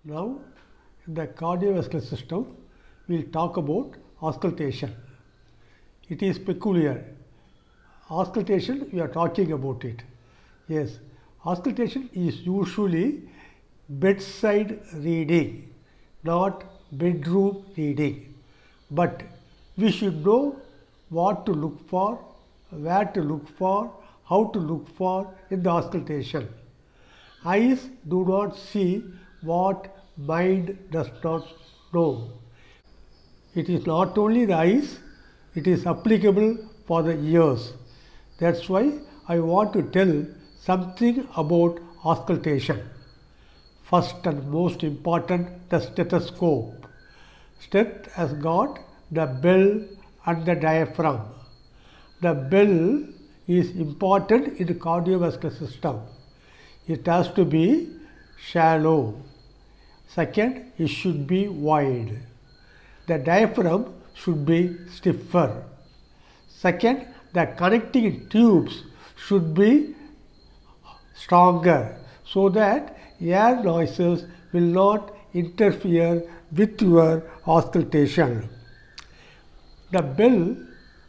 Now, in the cardiovascular system, we will talk about auscultation. It is peculiar. Auscultation, we are talking about it. Yes, auscultation is usually bedside reading, not bedroom reading. But we should know what to look for, where to look for, how to look for in the auscultation. Eyes do not see what mind does not know. It is not only the eyes, it is applicable for the ears. That's why I want to tell something about auscultation. First and most important, the stethoscope. Stet has got the bell and the diaphragm. The bell is important in the cardiovascular system. It has to be shallow. Second, it should be wide. The diaphragm should be stiffer. Second, the connecting tubes should be stronger so that air noises will not interfere with your auscultation. The bell,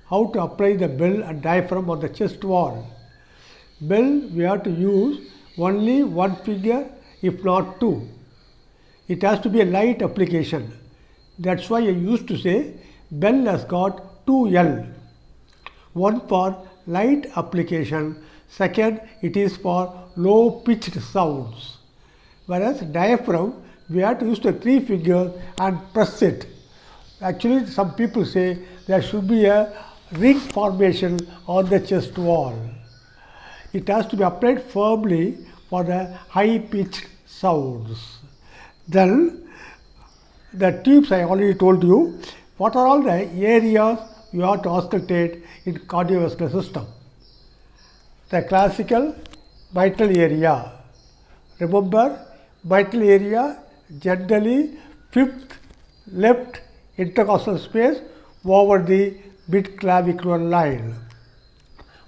how to apply the bell and diaphragm on the chest wall. Bell we have to use only one finger if not two. It has to be a light application. That's why I used to say bell has got two L. One for light application, second it is for low pitched sounds. Whereas diaphragm we have to use the three fingers and press it. Actually some people say there should be a ring formation on the chest wall. It has to be applied firmly for the high pitched sounds. Then the tubes I already told you, what are all the areas you have to auscultate in cardiovascular system. The classical mitral area. Remember, mitral area generally fifth left intercostal space over the mid-clavicular line.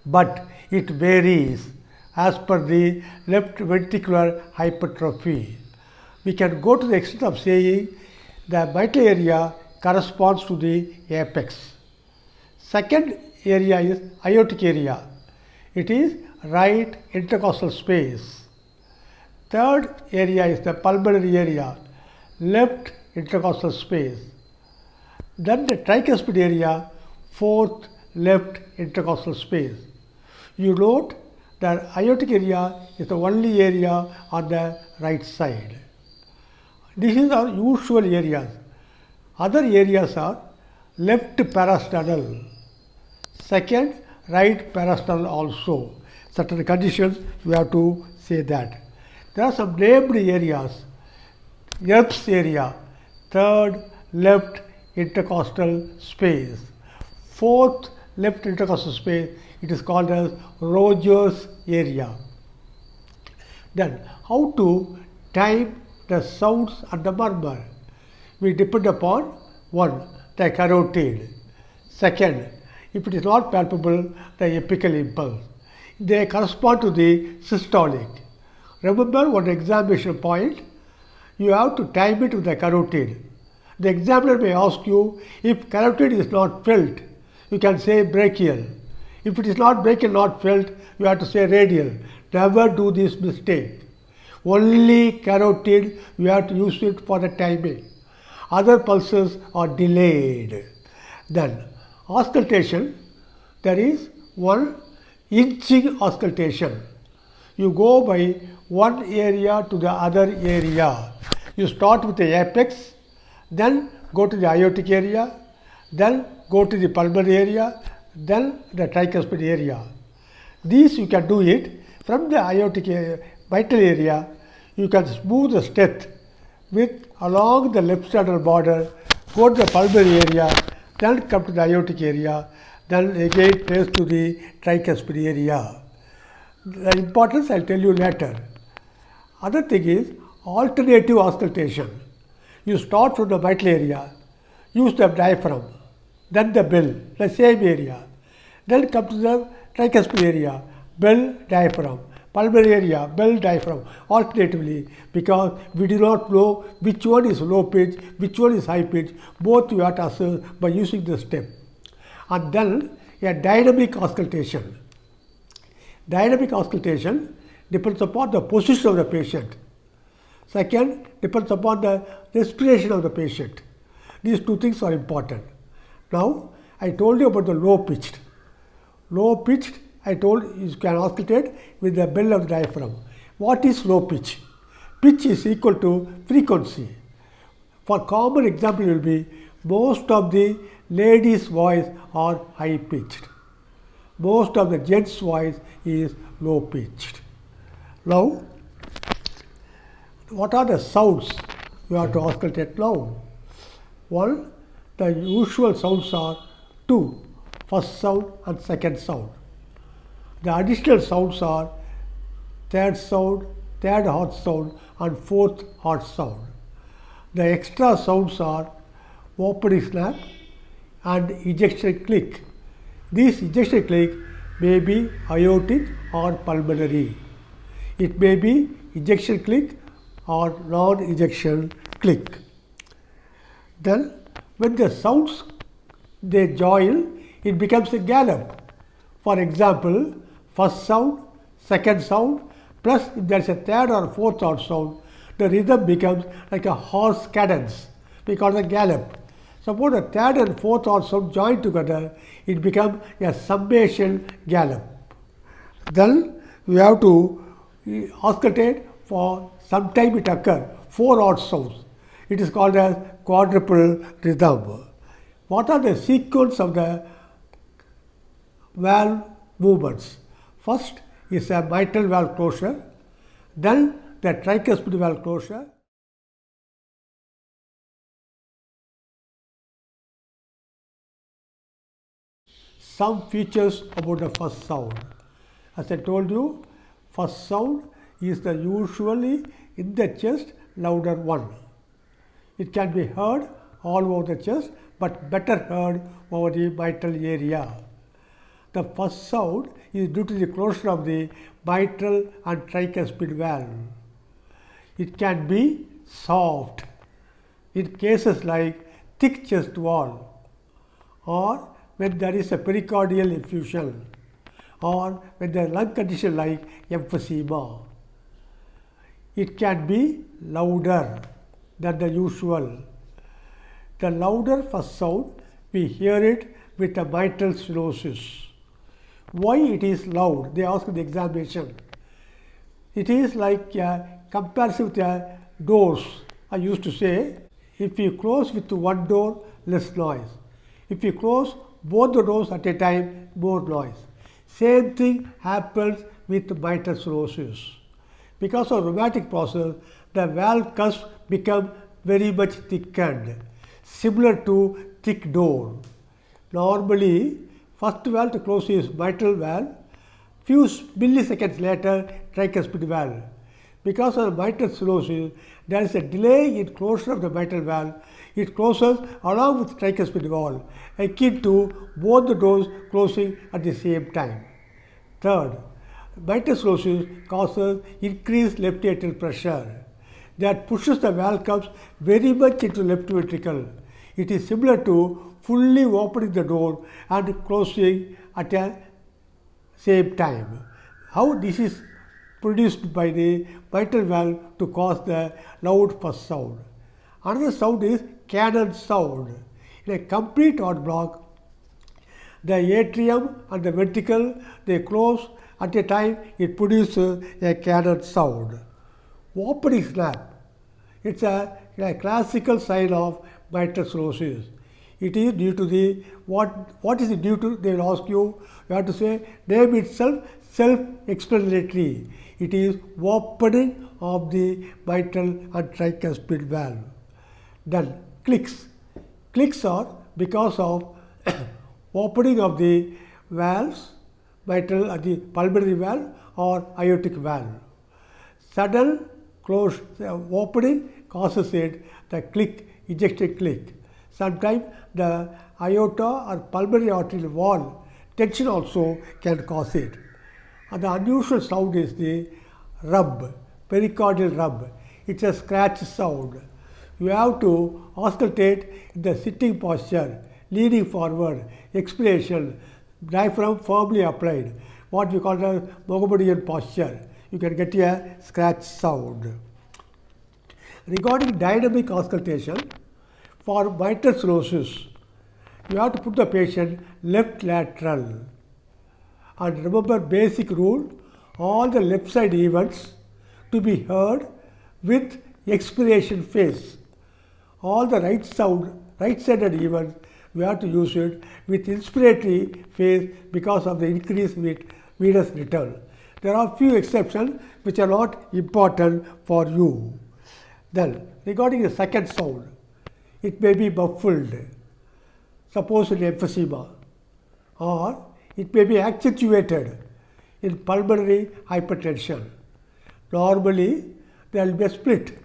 But it varies as per the left ventricular hypertrophy. We can go to the extent of saying the mitral area corresponds to the apex. Second area is aortic area. It is right intercostal space. Third area is the pulmonary area, left intercostal space. Then the tricuspid area, fourth left intercostal space. You note that aortic area is the only area on the right side. These are usual areas. Other areas are left parasternal, second right parasternal also. Certain conditions you have to say that. There are some named areas. Erb's area, third left intercostal space. Fourth left intercostal space, it is called as Rogers area. Then how to time the sounds and the murmur? We depend upon one, the carotid. Second, if it is not palpable, the apical impulse. They correspond to the systolic. Remember one examination point, you have to time it with the carotid. The examiner may ask you, if carotid is not felt, you can say brachial. If it is not brachial, not felt, you have to say radial. Never do this mistake. Only carotid, you have to use it for the timing. Other pulses are delayed. Then auscultation, there is one inching auscultation. You go by one area to the other area. You start with the apex, then go to the aortic area, then go to the pulmonary area, then the tricuspid area. These you can do it from the aortic area, mitral area. You can smooth the stent with along the left sternal border, go to the pulmonary area, then come to the aortic area, then again trace to the tricuspid area. The importance I will tell you later. Other thing is alternative auscultation. You start from the mitral area, use the diaphragm, then the bell, the same area, then come to the tricuspid area, bell, diaphragm, pulmonary area, bell diaphragm alternatively, because we do not know which one is low pitch, which one is high pitch. Both you have to assess by using the step. And then a dynamic auscultation. Dynamic auscultation depends upon the position of the patient. Second, depends upon the respiration of the patient. These two things are important. Now, I told you about the low pitched. Low pitched, I told you can auscultate with the bell of the diaphragm. What is low pitch? Pitch is equal to frequency. For common example will be most of the ladies' voice are high pitched. Most of the gents' voice is low pitched. Now, what are the sounds you have to auscultate now? One, the usual sounds are two, first sound and second sound. The additional sounds are third sound, third harsh sound and fourth harsh sound. The extra sounds are opening snap and ejection click. This ejection click may be aortic or pulmonary. It may be ejection click or non-ejection click. Then when the sounds they join, it becomes a gallop. For example, first sound, second sound, plus if there is a third or fourth sound, the rhythm becomes like a horse cadence. We call it a gallop. Suppose the third and fourth sound join together, it becomes a summation gallop. Then we have to auscultate for some time it occurs, 4 odd sounds. It is called as quadruple rhythm. What are the sequence of the valve movements? First is a mitral valve closure, then the tricuspid valve closure. Some features about the first sound. As I told you, first sound is the usually in the chest louder one. It can be heard all over the chest, but better heard over the mitral area. The first sound is due to the closure of the mitral and tricuspid valve. It can be soft in cases like thick chest wall, or when there is a pericardial effusion, or when there is lung condition like emphysema. It can be louder than the usual. The louder first sound, we hear it with a mitral stenosis. Why it is loud? They ask in the examination. It is like a comparison with the doors. I used to say, if you close with one door, less noise. If you close both the doors at a time, more noise. Same thing happens with mitral stenosis. Because of rheumatic process, the valve cusp become very much thickened, similar to thick door. Normally, first valve to close is mitral valve, few milliseconds later tricuspid valve. Because of the mitral stenosis, there is a delay in closure of the mitral valve. It closes along with tricuspid valve, akin to both the doors closing at the same time. Third, mitral stenosis causes increased left atrial pressure that pushes the valve cups very much into left ventricle. It is similar to fully opening the door and closing at the same time. How this is produced by the mitral valve to cause the loud first sound. Another sound is cannon sound. In a complete heart block, the atrium and the ventricle they close at a time, it produces a cannon sound. Opening snap. It's a classical sign of mitral stenosis. It is due to the what is it due to? They will ask you. You have to say name itself self-explanatory. It is opening of the mitral and tricuspid valve. Then clicks. Clicks are because of opening of the valves, mitral and the pulmonary valve or aortic valve. Sudden close opening causes it the click, ejected click. Sometimes the aorta or pulmonary arterial wall tension also can cause it. And the unusual sound is the rub, pericardial rub. It's a scratch sound. You have to auscultate in the sitting posture, leaning forward, expiration, diaphragm firmly applied, what we call the Mohammedian posture. You can get a scratch sound. Regarding dynamic auscultation, for mitral stenosis, you have to put the patient left lateral. And remember basic rule, all the left side events to be heard with expiration phase. All the right sided events, we have to use it with inspiratory phase because of the increased venous return. There are few exceptions which are not important for you. Then, regarding the second sound, it may be muffled, suppose in emphysema, or it may be accentuated in pulmonary hypertension. Normally, there will be a split,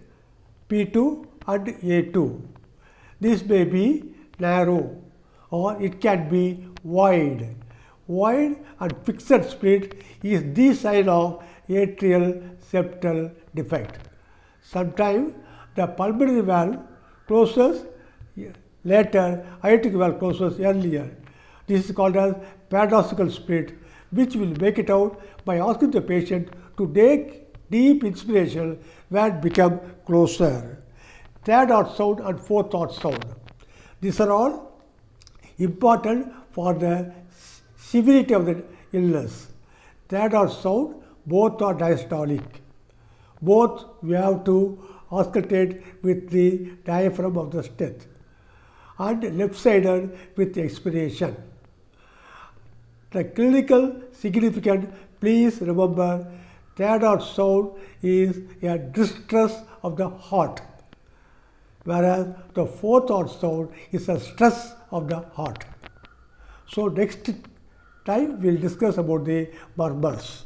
P2 and A2. This may be narrow or it can be wide. Wide and fixed split is the sign of atrial septal defect. Sometimes the pulmonary valve closes later, aortic valve closes earlier. This is called as paradoxical split, which will make it out by asking the patient to take deep inspiration where it becomes closer. Third odd sound and fourth odd sound. These are all important for the severity of the illness. Third odd sound, both are diastolic. Both we have to auscultate with the diaphragm of the chest, and left-sided with expiration. The clinical significance, please remember, third odd sound is a distress of the heart, whereas the fourth odd sound is a stress of the heart. So next time we will discuss about the murmurs.